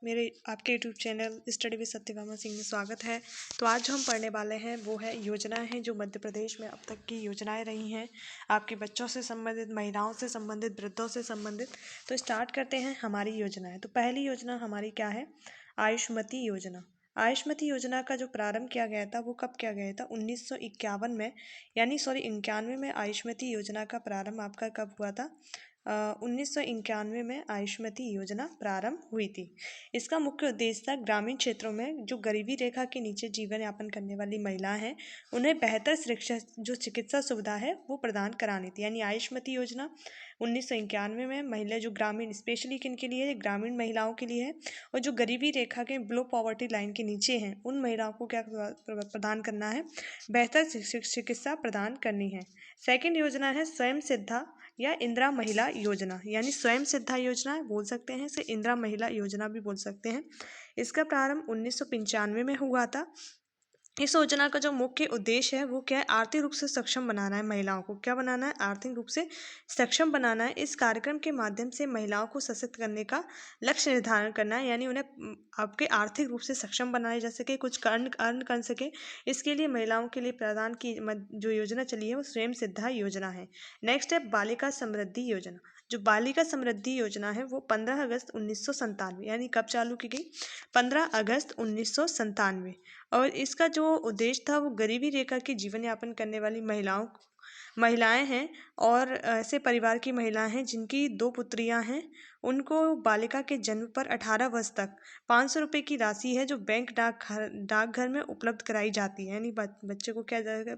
मेरे आपके YouTube channel study with Satyabhama Singh में स्वागत है। तो आज जो हम पढ़ने वाले हैं वो है योजनाएं हैं जो मध्य प्रदेश में अब तक की योजनाएं रही हैं, आपके बच्चों से संबंधित, महिलाओं से संबंधित, वृद्धों से संबंधित। तो स्टार्ट करते हैं हमारी योजनाएं। तो पहली योजना हमारी क्या है? आयुष्मती योजना। आयुष्मती योजना का जो प्रारंभ किया गया था वो कब किया गया था? 1951 में, यानी 91 में आयुष्मती योजना का प्रारंभ आपका कब हुआ था? 1991 में आयुष्मती योजना प्रारंभ हुई थी। इसका मुख्य उद्देश्य था ग्रामीण क्षेत्रों में जो गरीबी रेखा के नीचे जीवन यापन करने वाली महिलाएं हैं उन्हें बेहतर शिक्षा जो चिकित्सा सुविधा है वो प्रदान करानी थी। यानी आयुष्मती योजना 1991 में महिला जो ग्रामीण, स्पेशली किन के लिए है? ग्रामीण महिलाओं के लिए है, और जो गरीबी रेखा के बिलो पॉवर्टी लाइन के नीचे हैं उन महिलाओं को क्या प्रदान करना है? बेहतर चिकित्सा प्रदान करनी है। सेकेंड योजना है स्वयं सिद्धा या इंदिरा महिला योजना, यानी स्वयं सिद्धा योजना बोल सकते हैं, इसे इंदिरा महिला योजना भी बोल सकते हैं। इसका प्रारंभ 1995 में हुआ था। इस योजना का जो मुख्य उद्देश्य है वो क्या है? आर्थिक रूप से सक्षम बनाना है महिलाओं को। क्या बनाना है? आर्थिक रूप से सक्षम बनाना है। इस कार्यक्रम के माध्यम से महिलाओं को सशक्त करने का लक्ष्य निर्धारण करना है, यानी उन्हें आपके आर्थिक रूप से सक्षम बनाए जा सके, कुछ अर्न कर सके। इसके लिए महिलाओं के लिए प्रदान की जो योजना चली है वो स्वयं सिद्धा योजना है। नेक्स्ट है बालिका समृद्धि योजना। जो बालिका समृद्धि योजना है वो 15 अगस्त 1997, यानी कब चालू की गई? 15 अगस्त 1997। और इसका जो उद्देश्य था वो गरीबी रेखा की जीवन यापन करने वाली महिलाएं हैं और ऐसे परिवार की महिलाएं हैं जिनकी 2 पुत्रियां हैं, उनको बालिका के जन्म पर 18 वर्ष तक 500 रुपये की राशि है जो बैंक डाकघर में उपलब्ध कराई जाती है। यानी बच्चे को क्या जाएगा,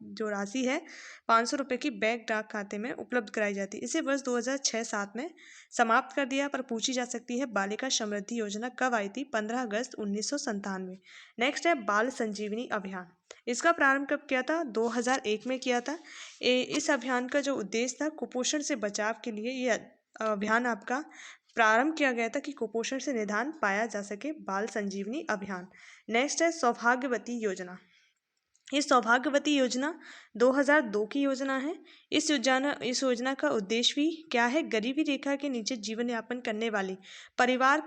जो राशि है 500 रुपये की बैंक डाक खाते में उपलब्ध कराई जाती है। इसे वर्ष 2006-07 में समाप्त कर दिया, पर पूछी जा सकती है बालिका समृद्धि योजना कब आई थी? 15 अगस्त 1997। नेक्स्ट है बाल संजीवनी अभियान। इसका प्रारंभ कब किया था? 2001 में किया था। इस अभियान का जो उद्देश्य था कुपोषण से बचाव के लिए ये अभियान आपका प्रारंभ किया गया था कि कुपोषण से निदान पाया जा सके, बाल संजीवनी अभियान। नेक्स्ट है सौभाग्यवती योजना। ये सौभाग्यवती योजना 2002 की योजना है। इस योजना का उद्देश्य भी क्या है? गरीबी रेखा के नीचे जीवन यापन करने वाली परिवार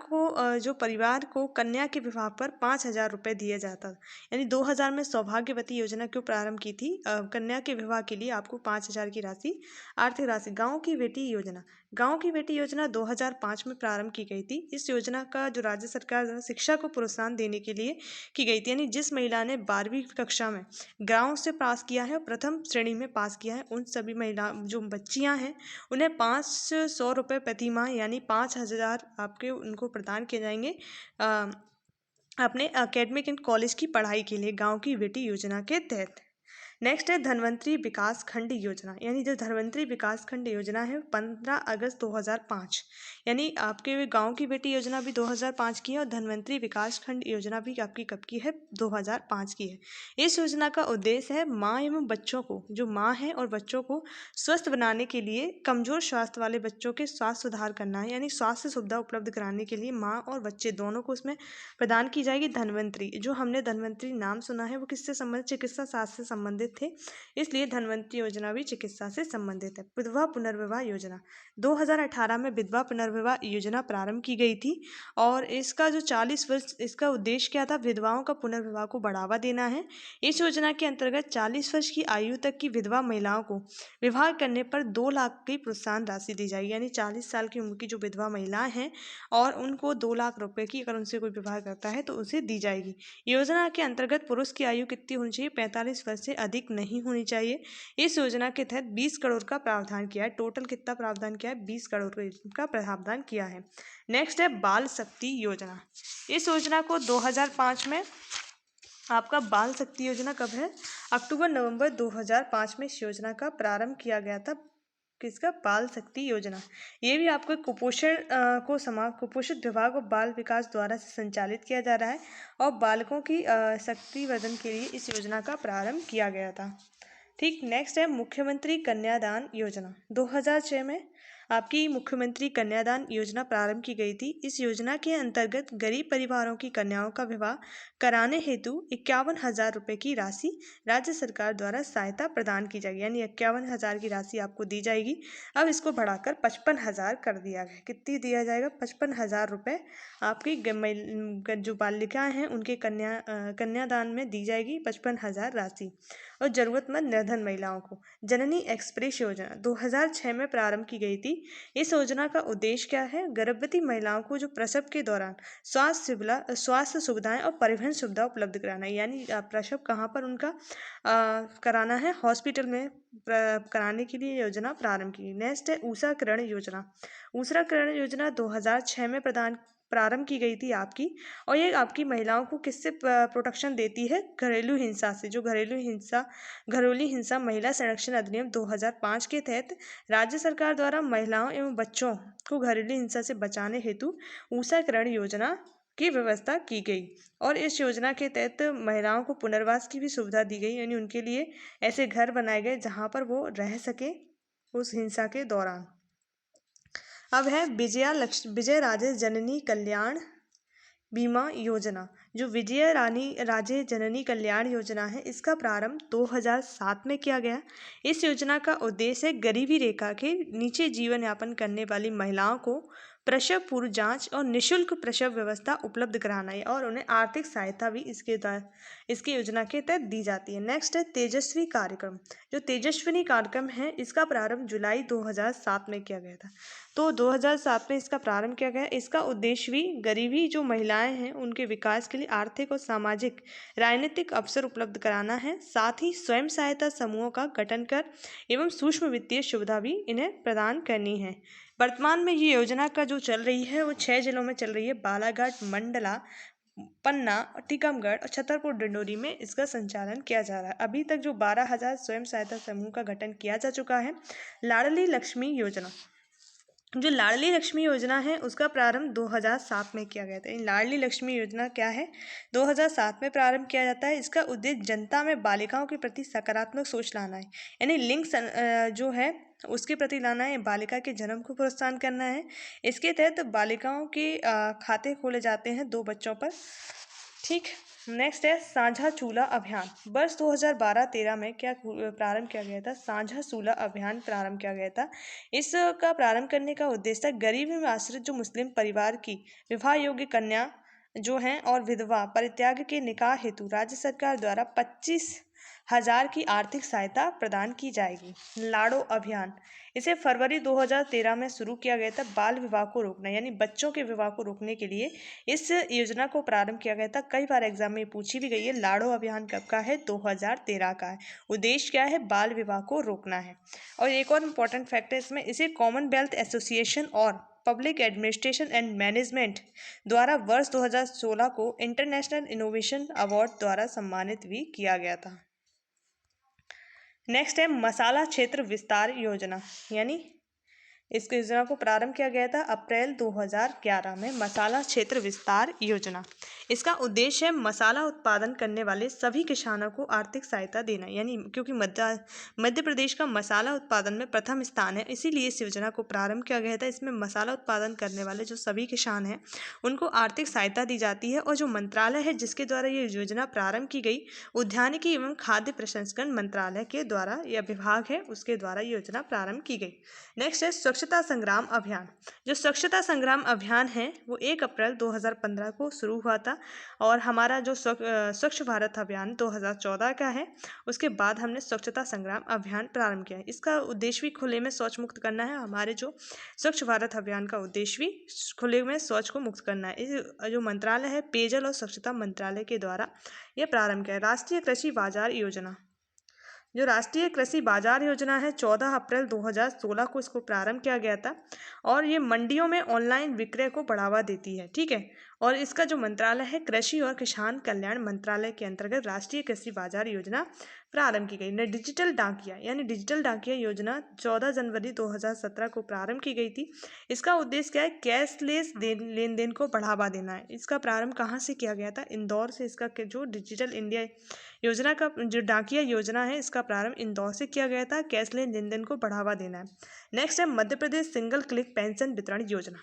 को कन्या के विवाह पर 5,000 रुपये दिया जाता। यानी 2000 में सौभाग्यवती योजना क्यों प्रारंभ की थी? कन्या के विवाह के लिए आपको 5,000 की राशि, आर्थिक राशि। गाँव की बेटी योजना। गाँव की बेटी योजना 2005 में प्रारंभ की गई थी। इस योजना का जो राज्य सरकार द्वारा शिक्षा को प्रोत्साहन देने के लिए की गई थी। यानी जिस महिला ने 12वीं कक्षा में गाँव से पास किया है और प्रथम श्रेणी में पास किया है, उन सभी महिला जो बच्चियां हैं उन्हें 500 रुपये प्रति माह, यानी 5,000 आपके उनको प्रदान किए जाएंगे अपने एकेडमिक एंड कॉलेज की पढ़ाई के लिए, गांव की बेटी योजना के तहत। नेक्स्ट है धनवंतरी विकास खंड योजना। यानी जो धनवंतरी विकास खंड योजना है 15 अगस्त 2005, यानी आपके गांव की बेटी योजना भी 2005 की है और धनवंतरी विकास खंड योजना भी आपकी कब की है? 2005 की है। इस योजना का उद्देश्य है माँ एवं बच्चों को, जो माँ है और बच्चों को स्वस्थ बनाने के लिए, कमजोर स्वास्थ्य वाले बच्चों के स्वास्थ्य सुधार करना है, यानी स्वास्थ्य सुविधा उपलब्ध कराने के लिए माँ और बच्चे दोनों को उसमें प्रदान की जाएगी धनवंतरी। जो हमने धनवंतरी नाम सुना है वो किससे संबंधित? चिकित्सा शास्त्र से संबंधित थे, इसलिए धनवंतरी योजना भी चिकित्सा से संबंधित है। विधवा पुनर्विवाह योजना 2018 में विधवा पुनर्विवाह योजना प्रारंभ की गई थी और इसका जो 40 वर्ष, इसका उद्देश्य क्या था? विधवाओं का पुनर्विवाह को बढ़ावा देना है। इस योजना के अंतर्गत 40 वर्ष की आयु तक की विधवा महिलाओं को विवाह करने पर 2 लाख की प्रोत्साहन राशि दी जाएगी। यानी 40 साल की उम्र की जो विधवा महिलाएं हैं और उनको 2 लाख रुपए की अगर उनसे कोई विवाह करता है तो उसे दी जाएगी। योजना के अंतर्गत पुरुष की आयु कितनी होनी चाहिए? 45 वर्ष से अधिक नहीं होनी चाहिए। इस योजना के तहत 20 करोड़ का प्रावधान किया है। टोटल कितना प्रावधान किया है? 20 करोड़ का प्रावधान किया है। नेक्स्ट है बाल शक्ति योजना। इस योजना को 2005 में, आपका बाल शक्ति योजना कब है? अक्टूबर-नवंबर 2005 में इस योजना का प्रारंभ किया गया था। किसका? बाल शक्ति योजना। ये भी आपको कुपोषित विभाग और बाल विकास द्वारा से संचालित किया जा रहा है और बालकों की शक्तिवर्धन के लिए इस योजना का प्रारंभ किया गया था। ठीक। नेक्स्ट है मुख्यमंत्री कन्यादान योजना 2006 में। आपकी मुख्यमंत्री कन्यादान योजना प्रारंभ की गई थी। इस योजना के अंतर्गत गरीब परिवारों की कन्याओं का विवाह कराने हेतु 51,000 रुपये की राशि राज्य सरकार द्वारा सहायता प्रदान की जाएगी, यानी 51,000 की राशि आपको दी जाएगी। अब इसको बढ़ाकर 55,000 कर दिया गया। कितनी दिया जाएगा? 55,000 रुपये आपकी जो बालिकाएं हैं उनके कन्यादान में दी जाएगी 55,000 राशि। और ज़रूरतमंद निर्धन महिलाओं को जननी एक्सप्रेस योजना 2006 में प्रारंभ की गई थी। इस योजना का उद्देश्य क्या है? गर्भवती महिलाओं को जो प्रसव के दौरान स्वास्थ्य सुविधाएं और परिवहन सुविधा उपलब्ध कराना, यानी प्रसव कहाँ पर उनका कराना है? हॉस्पिटल में कराने के लिए योजना प्रारंभ की। नेक्स्ट है ऊषा किरण योजना। ऊषा किरण योजना 2006 में प्रारंभ की गई थी आपकी, और ये आपकी महिलाओं को किससे प्रोटेक्शन देती है? घरेलू हिंसा से। जो घरेलू हिंसा महिला संरक्षण अधिनियम 2005 के तहत राज्य सरकार द्वारा महिलाओं एवं बच्चों को घरेलू हिंसा से बचाने हेतु ऊषा किरण योजना की व्यवस्था की गई। और इस योजना के तहत महिलाओं को पुनर्वास की भी सुविधा दी गई, यानी उनके लिए ऐसे घर बनाए गए जहाँ पर वो रह सके उस हिंसा के दौरान। अब है विजय राजे जननी कल्याण बीमा योजना। जो विजय राजे जननी कल्याण योजना है, इसका प्रारंभ 2007 में किया गया। इस योजना का उद्देश्य है गरीबी रेखा के नीचे जीवन यापन करने वाली महिलाओं को प्रसव पूर्व जांच और निःशुल्क प्रसव व्यवस्था उपलब्ध कराना है, और उन्हें आर्थिक सहायता भी इसकी योजना के तहत दी जाती है। नेक्स्ट है तेजस्वी कार्यक्रम। जो तेजस्विनी कार्यक्रम है, इसका प्रारंभ जुलाई 2007 में किया गया था। तो 2007 में इसका प्रारंभ किया गया। इसका उद्देश्य भी गरीबी जो महिलाएं हैं उनके विकास के लिए आर्थिक और सामाजिक राजनीतिक अवसर उपलब्ध कराना है। साथ ही स्वयं सहायता समूहों का गठन कर एवं सूक्ष्म वित्तीय सुविधा भी इन्हें प्रदान करनी है। वर्तमान में ये योजना का जो चल रही है वो 6 जिलों में चल रही है। बालाघाट, मंडला, पन्ना, टीकमगढ़ और छतरपुर डिंडोरी में इसका संचालन किया जा रहा है। अभी तक जो 12,000 स्वयं सहायता समूह का गठन किया जा चुका है। लाडली लक्ष्मी योजना। जो लाडली लक्ष्मी योजना है उसका प्रारंभ 2007 में किया गया था। लाडली लक्ष्मी योजना क्या है? 2007 में प्रारंभ किया जाता है। इसका उद्देश्य जनता में बालिकाओं के प्रति सकारात्मक सोच लाना है, यानी लिंग जो है उसके प्रति लाना है। बालिका के जन्म को प्रोत्साहन करना है। इसके तहत बालिकाओं के खाते खोले जाते हैं 2 बच्चों पर। ठीक। नेक्स्ट है साझा चूल्हा अभियान। वर्ष 2012-13 में क्या प्रारंभ किया गया था? साझा चूल्हा अभियान प्रारंभ किया गया था। इसका प्रारंभ करने का उद्देश्य था गरीबी में आश्रित जो मुस्लिम परिवार की विवाह योग्य कन्या जो हैं और विधवा परित्याग के निकाह हेतु राज्य सरकार द्वारा 25,000 की आर्थिक सहायता प्रदान की जाएगी। लाड़ो अभियान। इसे फरवरी 2013 में शुरू किया गया था। बाल विवाह को रोकना, यानी बच्चों के विवाह को रोकने के लिए इस योजना को प्रारंभ किया गया था। कई बार एग्जाम में पूछी भी गई है। लाड़ो अभियान कब का है? 2013 का है। उद्देश्य क्या है? बाल विवाह को रोकना है। और एक और इम्पॉर्टेंट फैक्ट है इसमें, इसे कॉमनवेल्थ एसोसिएशन और पब्लिक एडमिनिस्ट्रेशन एंड मैनेजमेंट द्वारा वर्ष 2016 को इंटरनेशनल इनोवेशन अवार्ड द्वारा सम्मानित भी किया गया था। नेक्स्ट है मसाला क्षेत्र विस्तार योजना, यानी इस योजना को प्रारंभ किया गया था अप्रैल 2011 में। मसाला क्षेत्र विस्तार योजना, इसका उद्देश्य है मसाला उत्पादन करने वाले सभी किसानों को आर्थिक सहायता देना, यानी क्योंकि मध्य प्रदेश का मसाला उत्पादन में प्रथम स्थान है, इसीलिए इस योजना को प्रारंभ किया गया था। इसमें मसाला उत्पादन करने वाले जो सभी किसान हैं उनको आर्थिक सहायता दी जाती है। और जो मंत्रालय है जिसके द्वारा ये योजना प्रारंभ की गई, उद्यानिकी एवं खाद्य प्रसंस्करण मंत्रालय के द्वारा यह विभाग है, उसके द्वारा योजना प्रारंभ की गई। नेक्स्ट है स्वच्छता संग्राम अभियान। जो स्वच्छता संग्राम अभियान है वो 1 अप्रैल 2015 को शुरू हुआ था, और हमारा जो स्वच्छ भारत अभियान 2014 का है, उसके बाद हमने स्वच्छता संग्राम अभियान प्रारंभ किया है। इसका उद्देश्य भी खुले में शौच मुक्त करना है। हमारे जो स्वच्छ भारत अभियान का उद्देश्य भी खुले में शौच को मुक्त करना है। इस जो मंत्रालय है पेयजल और स्वच्छता मंत्रालय के द्वारा यह प्रारंभ किया है। राष्ट्रीय कृषि बाजार योजना। जो राष्ट्रीय कृषि बाजार योजना है 14 अप्रैल 2016 को इसको प्रारंभ किया गया था, और ये मंडियों में ऑनलाइन विक्रय को बढ़ावा देती है। ठीक है। और इसका जो मंत्रालय है कृषि और किसान कल्याण मंत्रालय के अंतर्गत राष्ट्रीय कृषि बाजार योजना प्रारंभ की गई। डिजिटल डाकिया यानी डिजिटल डाकिया योजना 14 जनवरी 2017 को प्रारंभ की गई थी। इसका उद्देश्य क्या है? कैशलेस लेन देन को बढ़ावा देना है। इसका प्रारंभ कहाँ से किया गया था? इंदौर से। इसका जो डिजिटल इंडिया योजना का जो डाकिया योजना है, इसका प्रारंभ इंदौर से किया गया था। कैशलेस लेन देन को बढ़ावा देना है। नेक्स्ट है Madhya Pradesh single click pension वितरण योजना।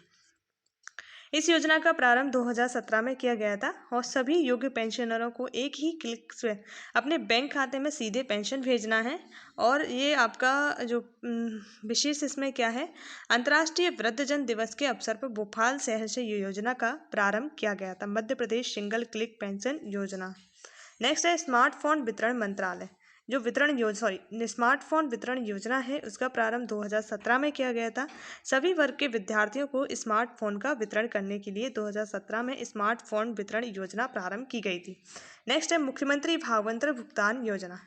इस योजना का प्रारंभ 2017 में किया गया था और सभी योग्य पेंशनरों को एक ही क्लिक से अपने बैंक खाते में सीधे पेंशन भेजना है। और ये आपका जो विशेष इसमें क्या है, अंतर्राष्ट्रीय वृद्धजन दिवस के अवसर पर भोपाल शहर से ये योजना का प्रारंभ किया गया था, Madhya Pradesh single click pension योजना। नेक्स्ट है स्मार्टफोन वितरण मंत्रालय। जो स्मार्टफोन वितरण योजना है, उसका प्रारंभ 2017 में किया गया था। सभी वर्ग के विद्यार्थियों को स्मार्टफोन का वितरण करने के लिए 2017 में स्मार्टफोन वितरण योजना प्रारंभ की गई थी। नेक्स्ट है मुख्यमंत्री भावांतर भुगतान योजना।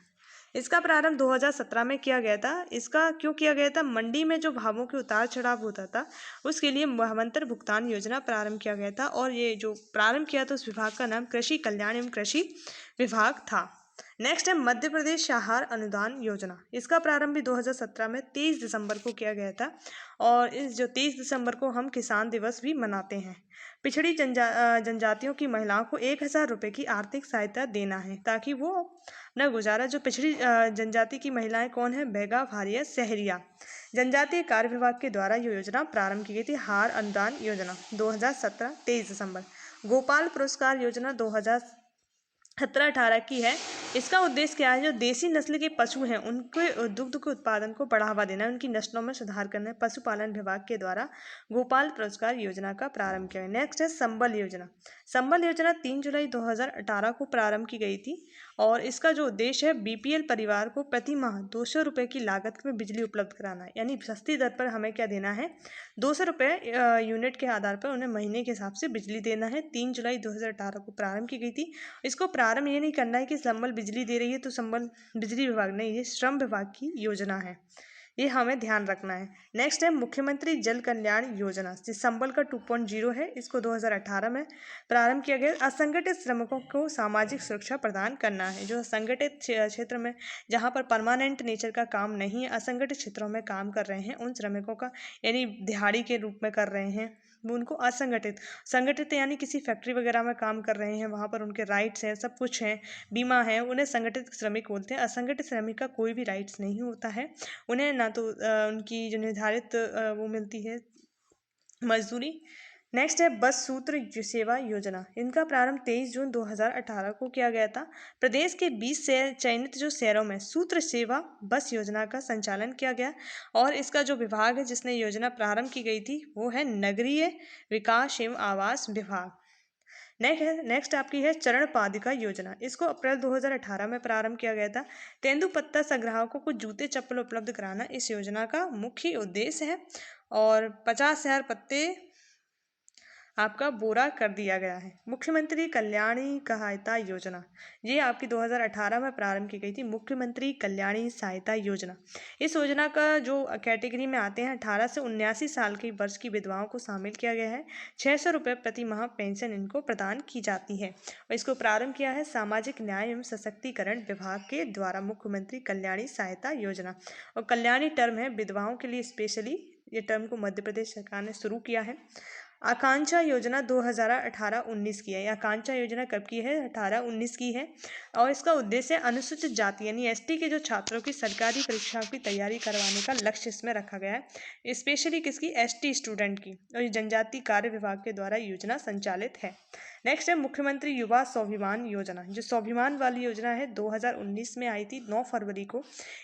इसका प्रारंभ 2017 में किया गया था। इसका क्यों किया गया था? मंडी में जो भावों के उतार चढ़ाव होता था, उसके लिए भावांतर भुगतान योजना प्रारंभ किया गया था। और ये जो प्रारंभ किया था, उस विभाग का नाम कृषि कल्याण एवं कृषि विभाग था। नेक्स्ट है मध्य प्रदेश आहार अनुदान योजना। इसका प्रारंभ भी 2017 में 23 दिसंबर को किया गया था। और इस जो 23 दिसंबर को हम किसान दिवस भी मनाते हैं। पिछड़ी जनजातियों की महिलाओं को 1000 रुपये की आर्थिक सहायता देना है, ताकि वो अपना गुजारा, जो पिछड़ी जनजाति की महिलाएं कौन है? बैगा, भारिया, सहरिया। जनजातीय कार्य विभाग के द्वारा ये योजना प्रारंभ की गई थी। आहार अनुदान योजना 2017 23 दिसंबर। गोपाल पुरस्कार योजना 2017-18 की है। इसका उद्देश्य क्या है? जो देसी नस्ल के पशु हैं, उनके दुग्ध के उत्पादन को बढ़ावा देना है, उनकी नस्लों में सुधार करना है। पशुपालन विभाग के द्वारा गोपाल पुरस्कार योजना का प्रारंभ किया है। नेक्स्ट है संबल योजना। संबल योजना 3 जुलाई 2018 को प्रारंभ की गई थी। और इसका जो उद्देश्य है, बीपीएल परिवार को प्रति माह 200 रुपये की लागत में बिजली उपलब्ध कराना है। यानी सस्ती दर पर हमें क्या देना है? 200 रुपये यूनिट के आधार पर उन्हें महीने के हिसाब से बिजली देना है। 3 जुलाई 2018 को प्रारंभ की गई थी। इसको प्रारंभ ये नहीं करना है कि संबल बिजली दे रही है तो संबल बिजली विभाग नहीं, ये श्रम विभाग की योजना है, ये हमें ध्यान रखना है। नेक्स्ट है मुख्यमंत्री जल कल्याण योजना। जिस संबल का 2.0 है, इसको 2018 में प्रारंभ किया गया। असंगठित श्रमिकों को सामाजिक सुरक्षा प्रदान करना है। जो असंगठित क्षेत्र में, जहाँ पर परमानेंट नेचर का काम नहीं है, असंगठित क्षेत्रों में काम कर रहे हैं, उन श्रमिकों का यानी दिहाड़ी के रूप में कर रहे हैं, वो उनको असंगठित। संगठित यानी किसी फैक्ट्री वगैरह में काम कर रहे हैं, वहाँ पर उनके राइट्स हैं, सब कुछ हैं, बीमा है, उन्हें संगठित श्रमिक बोलते हैं। असंगठित श्रमिक का कोई भी राइट्स नहीं होता है। उन्हें ना तो उनकी जो निर्धारित वो मिलती है मजदूरी। नेक्स्ट है बस सूत्र सेवा योजना। इनका प्रारंभ 23 जून 2018 को किया गया था। प्रदेश के 20 चयनित जो शहरों में सूत्र सेवा बस योजना का संचालन किया गया। और इसका जो विभाग है जिसने योजना प्रारंभ की गई थी, वो है नगरीय विकास एवं आवास विभाग। नेक्स्ट आपकी है चरण पादुका योजना। इसको अप्रैल 2018 में प्रारंभ किया गया था। तेंदुपत्ता संग्राहकों को जूते चप्पल उपलब्ध कराना इस योजना का मुख्य उद्देश्य है। और 50,000 पत्ते आपका बोरा कर दिया गया है। मुख्यमंत्री कल्याणी सहायता योजना, ये आपकी 2018 में प्रारंभ की गई थी। मुख्यमंत्री कल्याणी सहायता योजना, इस योजना का जो कैटेगरी में आते हैं 18 से 79 साल के वर्ष की विधवाओं को शामिल किया गया है। 600 रुपये प्रति माह पेंशन इनको प्रदान की जाती है। और इसको प्रारंभ किया है सामाजिक न्याय एवं सशक्तिकरण विभाग के द्वारा, मुख्यमंत्री कल्याणी सहायता योजना। और कल्याणी टर्म है विधवाओं के लिए, स्पेशली ये टर्म को मध्य प्रदेश सरकार ने शुरू किया है। आकांक्षा योजना 2018-19 की है। आकांक्षा योजना कब की है? 18-19 की है। और इसका उद्देश्य अनुसूचित जाति यानी एसटी के जो छात्रों की सरकारी परीक्षाओं की तैयारी करवाने का लक्ष्य इसमें रखा गया है, स्पेशली किसकी? एसटी स्टूडेंट की। और जनजाति कार्य विभाग के द्वारा योजना संचालित है। नेक्स्ट है मुख्यमंत्री युवा स्वाभिमान योजना। जो स्वाभिमान वाली योजना है 2019 में आई थी 9 फरवरी को।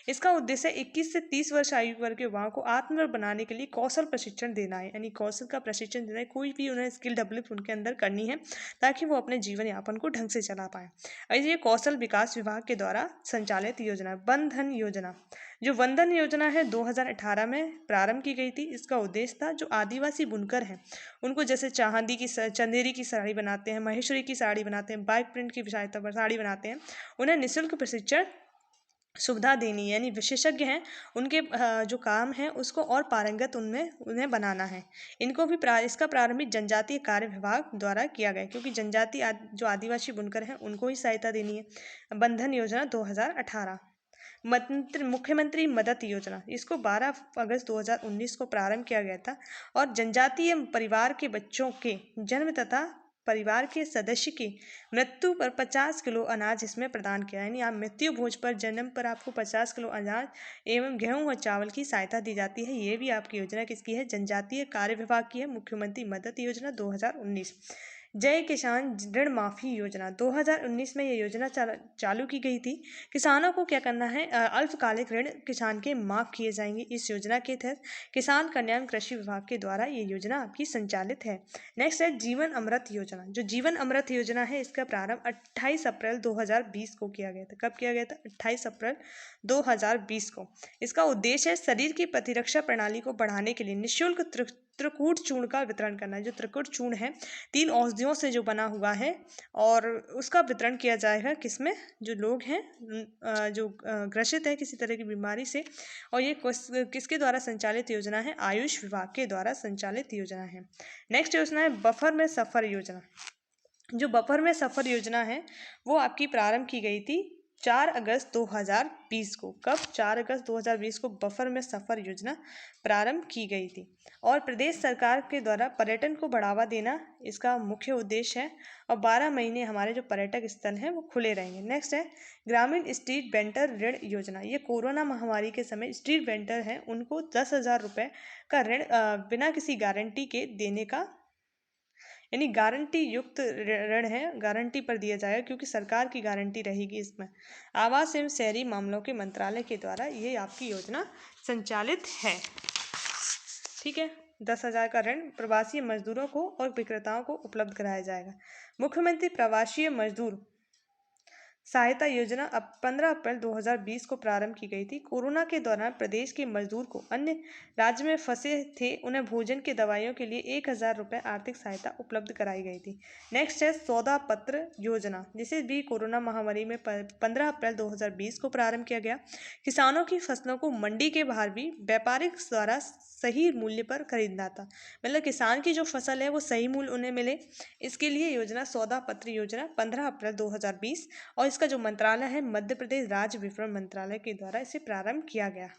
इसका उद्देश्य 21 से 30 वर्ष आयु वर्ग के युवाओं को आत्मनिर्भर बनाने के लिए कौशल प्रशिक्षण देना है। यानी कौशल का प्रशिक्षण देना है, कोई भी उन्हें स्किल डेवलप उनके अंदर करनी है, ताकि वो अपने जीवन यापन को ढंग से चला पाए। और ये कौशल विकास विभाग के द्वारा संचालित योजना है। वन धन योजना, जो वन धन योजना है 2018 में प्रारंभ की गई थी। इसका उद्देश्य था जो आदिवासी बुनकर हैं, उनको जैसे चांदी की चंदेरी की साड़ी बनाते हैं, महेश्वरी की साड़ी बनाते हैं, बाइक प्रिंट की सहायता पर साड़ी बनाते हैं, उन्हें निःशुल्क प्रशिक्षण सुविधा देनी, यानी विशेषज्ञ हैं उनके जो काम है उसको और पारंगत उनमें उन्हें बनाना है। इनको भी इसका प्रारंभिक जनजातीय कार्य विभाग द्वारा किया गया, क्योंकि जनजाति जो आदिवासी बुनकर हैं उनको ही सहायता देनी है। बंधन योजना 2018। मुख्यमंत्री मदद योजना, इसको 12 अगस्त 2019 को प्रारंभ किया गया था और जनजातीय परिवार के बच्चों के जन्म तथा परिवार के सदस्य की मृत्यु पर 50 किलो अनाज इसमें प्रदान किया। यानी आप मृत्यु भोज पर, जन्म पर आपको 50 किलो अनाज एवं गेहूं और चावल की सहायता दी जाती है। ये भी आपकी योजना किसकी है? जनजातीय कार्य विभाग की है, मुख्यमंत्री मदद योजना 2019। जय किसान ऋण माफी योजना 2019 में ये योजना चालू की गई थी। किसानों को क्या करना है? अल्पकालिक ऋण किसान के माफ किए जाएंगे। इस योजना के तहत किसान कल्याण कृषि विभाग के द्वारा ये योजना आपकी संचालित है। नेक्स्ट है जीवन अमृत योजना। जो जीवन अमृत योजना है इसका प्रारंभ 28 अप्रैल 2020 को किया गया था। कब किया गया था? 28 अप्रैल 2020 को। इसका उद्देश्य है शरीर की प्रतिरक्षा प्रणाली को बढ़ाने के लिए निःशुल्क त्रिकूट चूर्ण का वितरण करना है। जो त्रिकूट चूर्ण है 3 औषधियों से जो बना हुआ है और उसका वितरण किया जाएगा किसमें? जो लोग हैं जो ग्रसित है किसी तरह की बीमारी से। और ये किसके द्वारा संचालित योजना है? आयुष विभाग के द्वारा संचालित योजना है। नेक्स्ट योजना है बफर में सफर योजना। जो बफर में सफर योजना है वो आपकी प्रारंभ की गई थी 4 अगस्त 2020 को। कब? 4 अगस्त 2020 को बफर में सफर योजना प्रारंभ की गई थी और प्रदेश सरकार के द्वारा पर्यटन को बढ़ावा देना इसका मुख्य उद्देश्य है और 12 महीने हमारे जो पर्यटक स्थल हैं वो खुले रहेंगे। नेक्स्ट है ग्रामीण स्ट्रीट वेंडर ऋण योजना। ये कोरोना महामारी के समय स्ट्रीट वेंडर हैं उनको 10,000 रुपये का ऋण बिना किसी गारंटी के देने का, यानी गारंटी युक्त ऋण है, गारंटी पर दिया जाएगा क्योंकि सरकार की गारंटी रहेगी इसमें। आवास एवं शहरी मामलों के मंत्रालय के द्वारा ये आपकी योजना संचालित है। ठीक है, 10,000 का ऋण प्रवासी मजदूरों को और विक्रेताओं को उपलब्ध कराया जाएगा। मुख्यमंत्री प्रवासी मजदूर सहायता योजना अब 15 अप्रैल 2020 को प्रारंभ की गई थी। कोरोना के दौरान प्रदेश के मजदूर को अन्य राज्य में फंसे थे उन्हें भोजन के दवाइयों के लिए 1,000 रुपये आर्थिक सहायता उपलब्ध कराई गई थी। नेक्स्ट है सौदा पत्र योजना, जिसे भी कोरोना महामारी में 15 अप्रैल 2020 को प्रारंभ किया गया। किसानों की फसलों को मंडी के बाहर भी व्यापारिक द्वारा सही मूल्य पर खरीदना था, मतलब किसान की जो फसल है वो सही मूल्य उन्हें मिले, इसके लिए योजना सौदा पत्र योजना 15 अप्रैल 2020 और इसका जो मंत्रालय है मध्य प्रदेश राज्य विपणन मंत्रालय के द्वारा इसे प्रारंभ किया गया।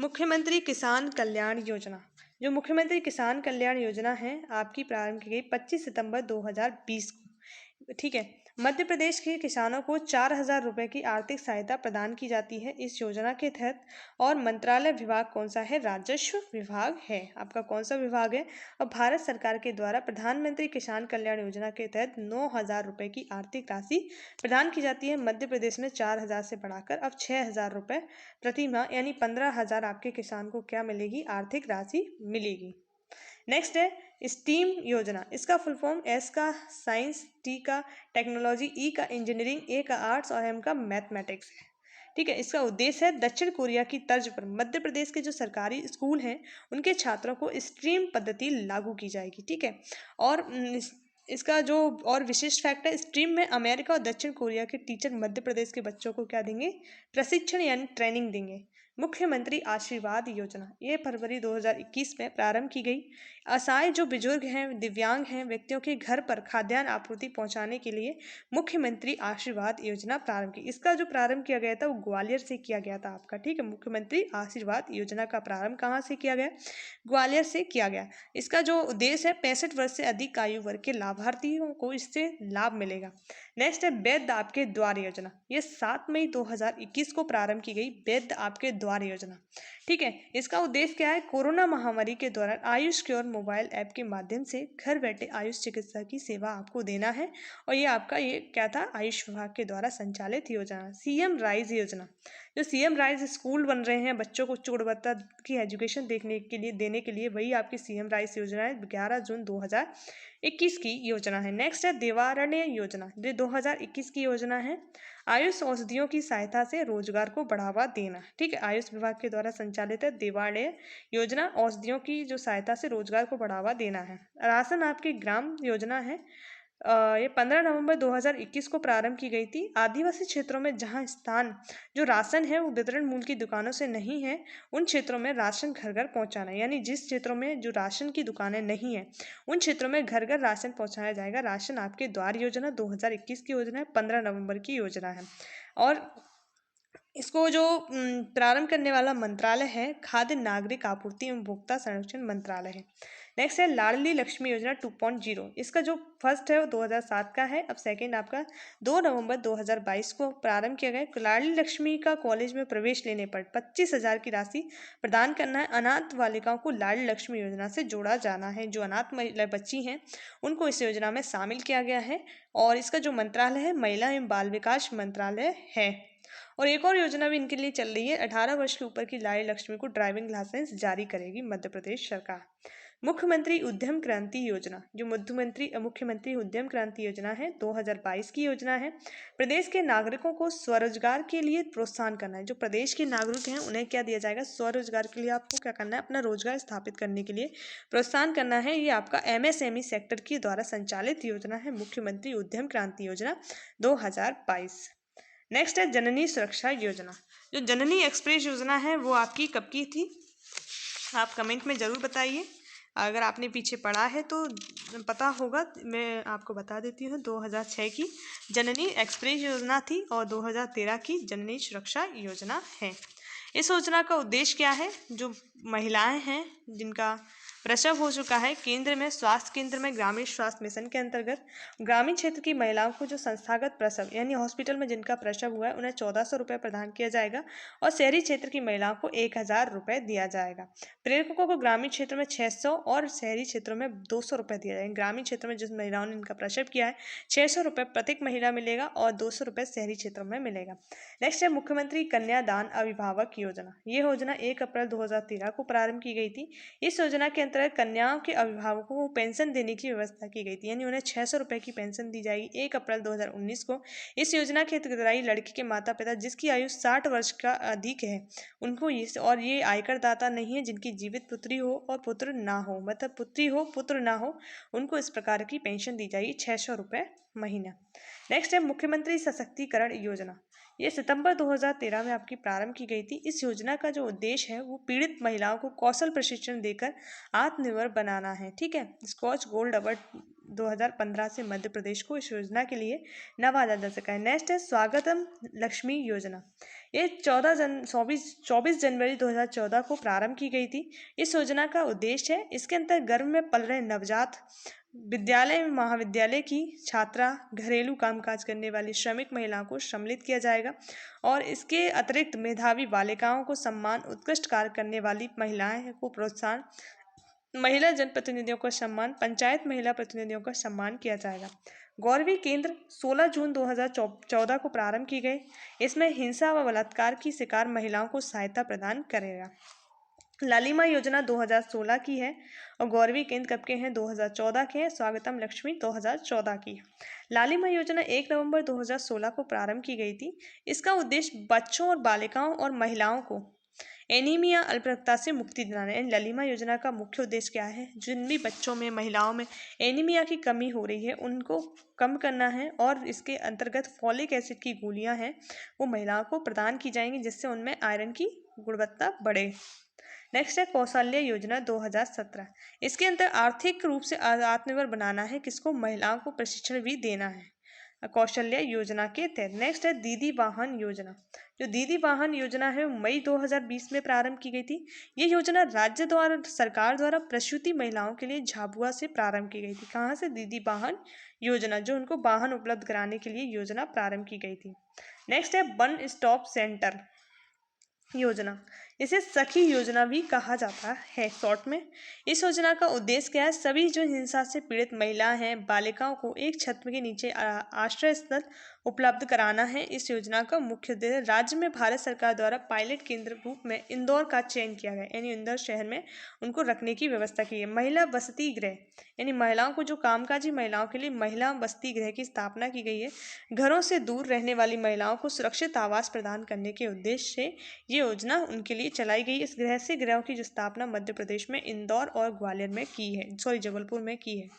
मुख्यमंत्री किसान कल्याण योजना। जो मुख्यमंत्री किसान कल्याण योजना है आपकी प्रारंभ की गई 25 सितंबर 2020 को। ठीक है, मध्य प्रदेश के किसानों को 4,000 रुपये की आर्थिक सहायता प्रदान की जाती है इस योजना के तहत। और मंत्रालय विभाग कौन सा है? राजस्व विभाग है। आपका कौन सा विभाग है? और भारत सरकार के द्वारा प्रधानमंत्री किसान कल्याण योजना के तहत 9,000 रुपये की आर्थिक राशि प्रदान की जाती है। मध्य प्रदेश में 4,000 से बढ़ाकर अब 6,000 रुपये प्रति माह, यानी 15,000 आपके किसान को क्या मिलेगी? आर्थिक राशि मिलेगी। नेक्स्ट है स्टीम योजना। इसका फुल फॉर्म एस का साइंस, टी का टेक्नोलॉजी, ई का इंजीनियरिंग, ए का आर्ट्स और एम का मैथमेटिक्स है। ठीक है, इसका उद्देश्य है दक्षिण कोरिया की तर्ज पर मध्य प्रदेश के जो सरकारी स्कूल हैं उनके छात्रों को स्ट्रीम पद्धति लागू की जाएगी। ठीक है, और इसका जो और विशिष्ट फैक्ट है, स्ट्रीम में अमेरिका और दक्षिण कोरिया के टीचर मध्य प्रदेश के बच्चों को क्या देंगे? प्रशिक्षण यानी ट्रेनिंग देंगे। मुख्यमंत्री आशीर्वाद योजना ये फरवरी 2021 में प्रारंभ की गई। असहाय जो बुजुर्ग हैं, दिव्यांग हैं, व्यक्तियों के घर पर खाद्यान्न आपूर्ति पहुंचाने के लिए मुख्यमंत्री आशीर्वाद योजना प्रारंभ की। इसका जो प्रारंभ किया गया था वो ग्वालियर से किया गया था आपका। ठीक है, मुख्यमंत्री आशीर्वाद योजना का प्रारंभ कहाँ से किया गया? ग्वालियर से किया गया। इसका जो उद्देश्य है 65 वर्ष से अधिक आयु वर्ग के लाभार्थियों को इससे लाभ मिलेगा। नेक्स्ट है वैद्य आपके द्वार योजना। ये 7 मई 2021 को प्रारंभ की गई वैद्य आपके द्वार योजना। ठीक है, इसका उद्देश्य क्या है? कोरोना महामारी के दौरान आयुष क्योर मोबाइल ऐप के माध्यम से घर बैठे आयुष चिकित्सा की सेवा आपको देना है और ये आपका ये क्या था? आयुष विभाग के द्वारा संचालित योजना। सीएम राइज योजना। जो सीएम राइज स्कूल बन रहे हैं बच्चों को उच्च गुणवत्ता की एजुकेशन देने के लिए वही आपकी सीएम राइज योजना है। 11 जून 2021 की योजना है। नेक्स्ट है देवारण्य योजना। ये 2021 की योजना है। आयुष औषधियों की सहायता से रोजगार को बढ़ावा देना। ठीक है, आयुष विभाग के द्वारा संचालित है देवारण्य योजना। औषधियों की जो सहायता से रोजगार को बढ़ावा देना है। राशन आपकी ग्राम योजना है। ये 15 नवंबर 2021 को प्रारंभ की गई थी। आदिवासी क्षेत्रों में जहां स्थान जो राशन है वो वितरण मूल्य की दुकानों से नहीं है, उन क्षेत्रों में राशन घर घर पहुंचाना, यानी जिस क्षेत्रों में जो राशन की दुकानें नहीं है उन क्षेत्रों में घर घर राशन पहुंचाया जाएगा। राशन आपके द्वार योजना 2021 की योजना है, 15 नवंबर की योजना है। और इसको जो प्रारंभ करने वाला मंत्रालय है खाद्य नागरिक आपूर्ति एवं उपभोक्ता संरक्षण मंत्रालय है। नेक्स्ट है लाडली लक्ष्मी योजना 2.0। इसका जो फर्स्ट है वो 2007 का है। अब सेकंड आपका 2 नवंबर 2022 को प्रारंभ किया गया। लाडली लक्ष्मी का कॉलेज में प्रवेश लेने पर 25,000 की राशि प्रदान करना है। अनाथ बालिकाओं को लाडली लक्ष्मी योजना से जोड़ा जाना है। जो अनाथ बच्ची हैं उनको इस योजना में शामिल किया गया है। और इसका जो मंत्रालय है महिला एवं बाल विकास मंत्रालय है। और एक और योजना भी इनके लिए चल रही है। 18 वर्ष के ऊपर की लाडली लक्ष्मी को ड्राइविंग लाइसेंस जारी करेगी मध्य प्रदेश सरकार। मुख्यमंत्री उद्यम क्रांति योजना, जो मुख्यमंत्री उद्यम क्रांति योजना है 2022 की योजना है। प्रदेश के नागरिकों को स्वरोजगार के लिए प्रोत्साहन करना है। जो प्रदेश के नागरिक हैं उन्हें क्या दिया जाएगा, स्वरोजगार के लिए आपको क्या करना है, अपना रोजगार स्थापित करने के लिए प्रोत्साहन करना है। ये आपका MSME सेक्टर के द्वारा संचालित योजना है, मुख्यमंत्री उद्यम क्रांति योजना 2022। नेक्स्ट है जननी सुरक्षा योजना। जो जननी एक्सप्रेस योजना है वो आपकी कब की थी, आप कमेंट में ज़रूर बताइए। अगर आपने पीछे पढ़ा है तो पता होगा, मैं आपको बता देती हूँ। 2006 की जननी एक्सप्रेस योजना थी और 2013 की जननी सुरक्षा योजना है। इस योजना का उद्देश्य क्या है, जो महिलाएं हैं जिनका प्रसव हो चुका है केंद्र में, स्वास्थ्य केंद्र में ग्रामीण स्वास्थ्य मिशन के अंतर्गत ग्रामीण क्षेत्र की महिलाओं को जो संस्थागत प्रसव यानी हॉस्पिटल में जिनका प्रसव हुआ है उन्हें 1400 रुपये प्रदान किया जाएगा। और शहरी क्षेत्र की महिलाओं को 1000 रुपये दिया जाएगा। प्रेरकों को ग्रामीण क्षेत्र में 600 और शहरी क्षेत्रों में 200 रुपये दिया जाएगा। ग्रामीण क्षेत्र में जिस महिलाओं ने इनका प्रसव किया है 600 रुपये प्रत्येक महिला मिलेगा और 200 रुपये शहरी क्षेत्रों में मिलेगा। नेक्स्ट है मुख्यमंत्री कन्यादान अभिभावक योजना। ये योजना 1 अप्रैल 2013 को प्रारंभ की गई थी। इस योजना के अंतर्गत कन्याओं के अभिभावकों को पेंशन देने की व्यवस्था की गई थी, यानी उन्हें 600 रुपये की पेंशन दी जाएगी 1 अप्रैल 2019 को। इस योजना के हितग्राही लड़की के माता पिता जिसकी आयु 60 वर्ष का अधिक है उनको ये आयकर दाता नहीं है जिनकी जीवित पुत्री हो और पुत्र ना हो, मतलब पुत्री हो पुत्र ना हो, उनको इस प्रकार की पेंशन दी जाएगी 600 रुपये महीना। नेक्स्ट है मुख्यमंत्री सशक्तिकरण योजना। ये सितंबर 2013 में आपकी प्रारंभ की गई थी। इस योजना का जो उद्देश्य है वो पीड़ित महिलाओं को कौशल प्रशिक्षण देकर आत्मनिर्भर बनाना है। ठीक है, स्कॉच गोल्ड अवार्ड 2015 से मध्य प्रदेश को इस योजना के लिए नवाजा जा सका है। नेक्स्ट है स्वागतम लक्ष्मी योजना। ये 24 जनवरी 2014 को प्रारंभ की गई थी। इस योजना का उद्देश्य है, इसके अंतर्गत गर्भ में पल रहे नवजात, विद्यालय महाविद्यालय की छात्रा, घरेलू कामकाज करने वाली श्रमिक महिलाओं को सम्मिलित किया जाएगा। और इसके अतिरिक्त मेधावी बालिकाओं को सम्मान, उत्कृष्ट कार्य करने वाली महिलाएं को प्रोत्साहन, महिला जनप्रतिनिधियों का सम्मान, पंचायत महिला प्रतिनिधियों का सम्मान किया जाएगा। गौरवी केंद्र 16 जून 2014 को प्रारंभ की गई। इसमें हिंसा व बलात्कार की शिकार महिलाओं को सहायता प्रदान करेगा। लालिमा योजना 2016 की है और गौरवी केंद्र कब के हैं, 2014 के हैं। स्वागतम लक्ष्मी 2014 की है। लालिमा योजना 1 नवंबर 2016 को प्रारंभ की गई थी। इसका उद्देश्य बच्चों और बालिकाओं और महिलाओं को एनीमिया अल्परक्तता से मुक्ति दिलाना है। लालिमा योजना का मुख्य उद्देश्य क्या है, जिन भी बच्चों में महिलाओं में एनीमिया की कमी हो रही है उनको कम करना है। और इसके अंतर्गत फॉलिक एसिड की गोलियां हैं वो महिलाओं को प्रदान की जाएंगी जिससे उनमें आयरन की गुणवत्ता बढ़े। नेक्स्ट है कौशल्य योजना 2017। इसके अंदर आर्थिक रूप से आत्मनिर्भर बनाना है, किसको, महिलाओं को प्रशिक्षण भी देना है कौशल्य योजना के तहत। नेक्स्ट है दीदी वाहन योजना। जो दीदी वाहन योजना है मई 2020 में प्रारंभ की गई थी। ये योजना राज्य द्वारा, सरकार द्वारा प्रसूति महिलाओं के लिए झाबुआ से प्रारंभ की गई थी। कहाँ से, दीदी वाहन योजना, जो उनको वाहन उपलब्ध कराने के लिए योजना प्रारंभ की गई थी। नेक्स्ट है वन स्टॉप सेंटर योजना। इसे सखी योजना भी कहा जाता है शॉर्ट में। इस योजना का उद्देश्य क्या है, सभी जो हिंसा से पीड़ित महिलाएं हैं, बालिकाओं को एक छत के नीचे आश्रय स्थल उपलब्ध कराना है। इस योजना का मुख्य उद्देश्य, राज्य में भारत सरकार द्वारा पायलट केंद्र रूप में इंदौर का चयन किया गया, यानी इंदौर शहर में उनको रखने की व्यवस्था की है। महिला बस्ती गृह, यानी महिलाओं को, जो कामकाजी महिलाओं के लिए महिला बस्ती गृह की स्थापना की गई है। घरों से दूर रहने वाली महिलाओं को सुरक्षित आवास प्रदान करने के उद्देश्य से ये योजना उनके लिए चलाई गई। इस गृहों की जो स्थापना मध्य प्रदेश में इंदौर और ग्वालियर में की है, जबलपुर में की है।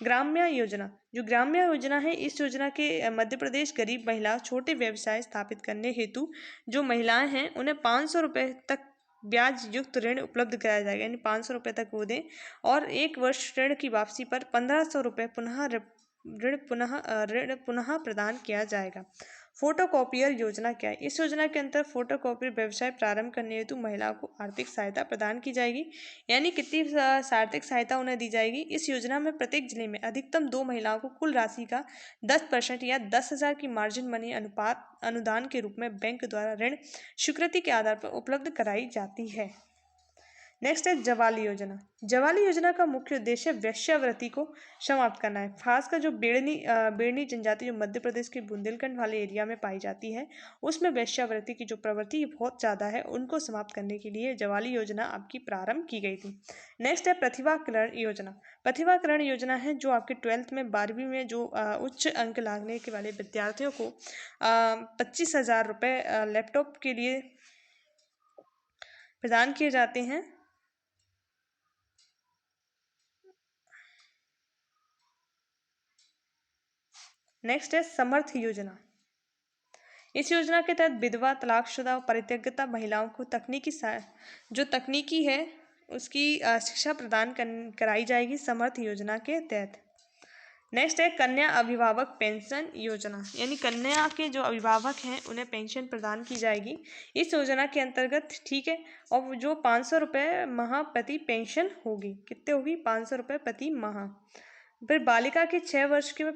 ग्राम्य योजना, जो ग्राम्य योजना है, इस योजना के मध्य प्रदेश गरीब महिला छोटे व्यवसाय स्थापित करने हेतु जो महिलाएं हैं उन्हें 500 रुपये तक ब्याज युक्त ऋण उपलब्ध कराया जाएगा, यानी 500 रुपये तक वो दें और 1 वर्ष ऋण की वापसी पर 1500 रुपये ऋण पुनः प्रदान किया जाएगा। फोटोकॉपियर योजना क्या है? इस योजना के अंतर्गत फोटोकॉपियर व्यवसाय प्रारंभ करने हेतु महिलाओं को आर्थिक सहायता प्रदान की जाएगी। यानी कितनी आर्थिक सहायता उन्हें दी जाएगी? इस योजना में प्रत्येक जिले में अधिकतम 2 महिलाओं को कुल राशि का 10% या 10,000 की मार्जिन मनी अनुदान के रूप में बैंक द्वारा ऋण स्वीकृति के आधार पर उपलब्ध कराई जाती है। नेक्स्ट है जवाली योजना। जवाली योजना का मुख्य उद्देश्य वेश्यावृत्ति को समाप्त करना है। खासकर जो बेड़नी जनजाति जो मध्य प्रदेश के बुंदेलखंड वाले एरिया में पाई जाती है, उसमें वेश्यावृत्ति की जो प्रवृत्ति बहुत ज़्यादा है, उनको समाप्त करने के लिए जवाली योजना आपकी प्रारंभ की गई थी। नेक्स्ट है प्रतिभाकरण योजना। प्रतिभाकरण योजना है जो आपके 12th में 12वीं में जो उच्च अंक लाने के वाले विद्यार्थियों को 25,000 रुपये लैपटॉप के लिए प्रदान किए जाते हैं। नेक्स्ट है समर्थ योजना। इस योजना के तहत विधवा, तलाकशुदा और परित्यक्ता महिलाओं को तकनीकी है उसकी शिक्षा प्रदान कराई जाएगी समर्थ योजना के तहत। नेक्स्ट है कन्या अभिभावक पेंशन योजना, यानी कन्या के जो अभिभावक हैं उन्हें पेंशन प्रदान की जाएगी इस योजना के अंतर्गत, ठीक है। और जो 500 रुपये माह प्रति पेंशन होगी, कितने होगी? 500 रुपये प्रति माह। फिर बालिका के 6 वर्ष के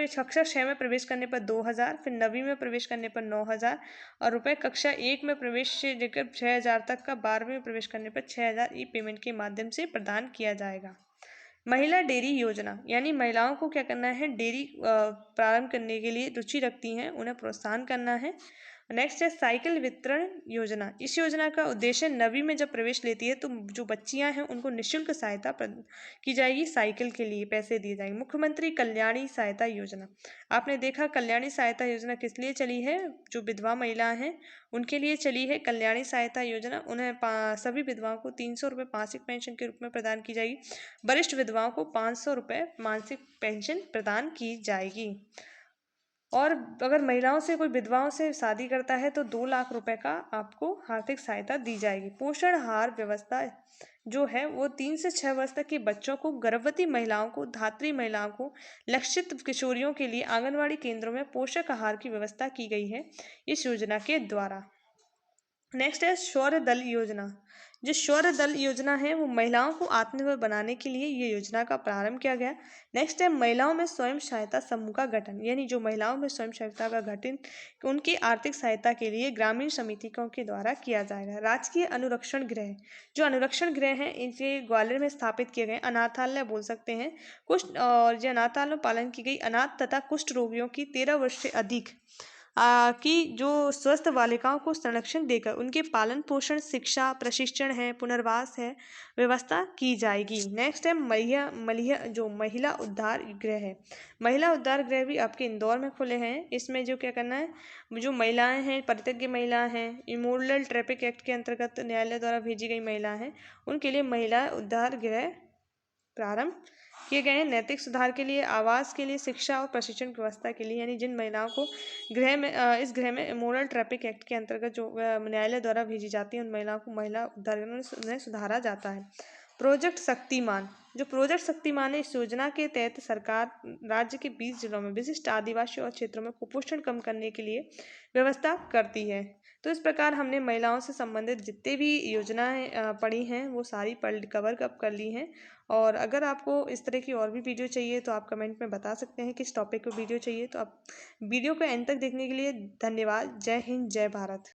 कक्षा 6 में प्रवेश करने पर 2,000, फिर 9वीं में प्रवेश करने पर 9,000 और रुपये कक्षा 1 में प्रवेश से लेकर 6,000 तक का 12वीं में प्रवेश करने पर 6,000 ई पेमेंट के माध्यम से प्रदान किया जाएगा। महिला डेयरी योजना, यानी महिलाओं को क्या करना है? डेयरी प्रारंभ करने के लिए रुचि रखती हैं, उन्हें प्रोत्साहन करना है। नेक्स्ट है साइकिल वितरण योजना। इस योजना का उद्देश्य 9वीं में जब प्रवेश लेती है तो जो बच्चियां हैं उनको निःशुल्क सहायता की जाएगी, साइकिल के लिए पैसे दिए जाएंगे। मुख्यमंत्री कल्याणी सहायता योजना, आपने देखा कल्याणी सहायता योजना किस लिए चली है? जो विधवा महिलाएं हैं उनके लिए चली है कल्याणी सहायता योजना। उन्हें सभी विधवाओं को 300 रुपये मासिक पेंशन के रूप में प्रदान की जाएगी। वरिष्ठ विधवाओं को 500 रुपये मासिक पेंशन प्रदान की जाएगी। और अगर महिलाओं से कोई विधवाओं से शादी करता है तो 2 लाख रुपए का आपको आर्थिक सहायता दी जाएगी। पोषण आहार व्यवस्था जो है वो 3 से 6 वर्ष तक के बच्चों को, गर्भवती महिलाओं को, धात्री महिलाओं को, लक्षित किशोरियों के लिए आंगनवाड़ी केंद्रों में पोषक आहार की व्यवस्था की गई है इस योजना के द्वारा। नेक्स्ट है शौर्य दल योजना। जो शौर्य दल योजना है वो महिलाओं को आत्मनिर्भर बनाने के लिए ये योजना का प्रारंभ किया गया। नेक्स्ट है महिलाओं में स्वयं सहायता समूह का गठन, यानी जो महिलाओं में स्वयं सहायता का गठन उनकी आर्थिक सहायता के लिए ग्रामीण समितियों के द्वारा किया जाएगा। राजकीय अनुरक्षण गृह, जो अनुरक्षण गृह हैं इनके ग्वालियर में स्थापित किए गए, अनाथालय बोल सकते हैं। कुष्ठ और जो अनाथालय में पालन की गई अनाथ तथा कुष्ठ रोगियों की 13 वर्ष से अधिक की जो स्वस्थ बालिकाओं को संरक्षण देकर उनके पालन पोषण, शिक्षा, प्रशिक्षण है, पुनर्वास है, व्यवस्था की जाएगी। नेक्स्ट है महिला उद्धार गृह है। महिला उद्धार गृह भी आपके इंदौर में खुले हैं। इसमें जो क्या करना है, जो महिलाएं हैं, परित्यक्ता महिलाएं हैं, इमोरल ट्रैफिक एक्ट के अंतर्गत न्यायालय द्वारा भेजी गई महिला हैं, उनके लिए महिला उद्धार गृह प्रारंभ किए गए हैं। नैतिक सुधार के लिए, आवास के लिए, शिक्षा और प्रशिक्षण व्यवस्था के लिए, यानी जिन महिलाओं को इस गृह में इमोरल ट्रैफिक एक्ट के अंतर्गत जो न्यायालय द्वारा भेजी जाती है उन महिलाओं को महिला उद्धार में सुधारा जाता है। प्रोजेक्ट शक्तिमान, जो प्रोजेक्ट शक्तिमान है इस योजना के तहत सरकार राज्य के 20 जिलों में विशिष्ट आदिवासी और क्षेत्रों में कुपोषण कम करने के लिए व्यवस्था करती है। तो इस प्रकार हमने महिलाओं से संबंधित जितने भी योजनाएं पढ़ी हैं वो सारी कवर कर ली हैं। और अगर आपको इस तरह की और भी वीडियो चाहिए तो आप कमेंट में बता सकते हैं किस टॉपिक पर वीडियो चाहिए। तो आप वीडियो को एंड तक देखने के लिए धन्यवाद। जय हिंद, जय भारत।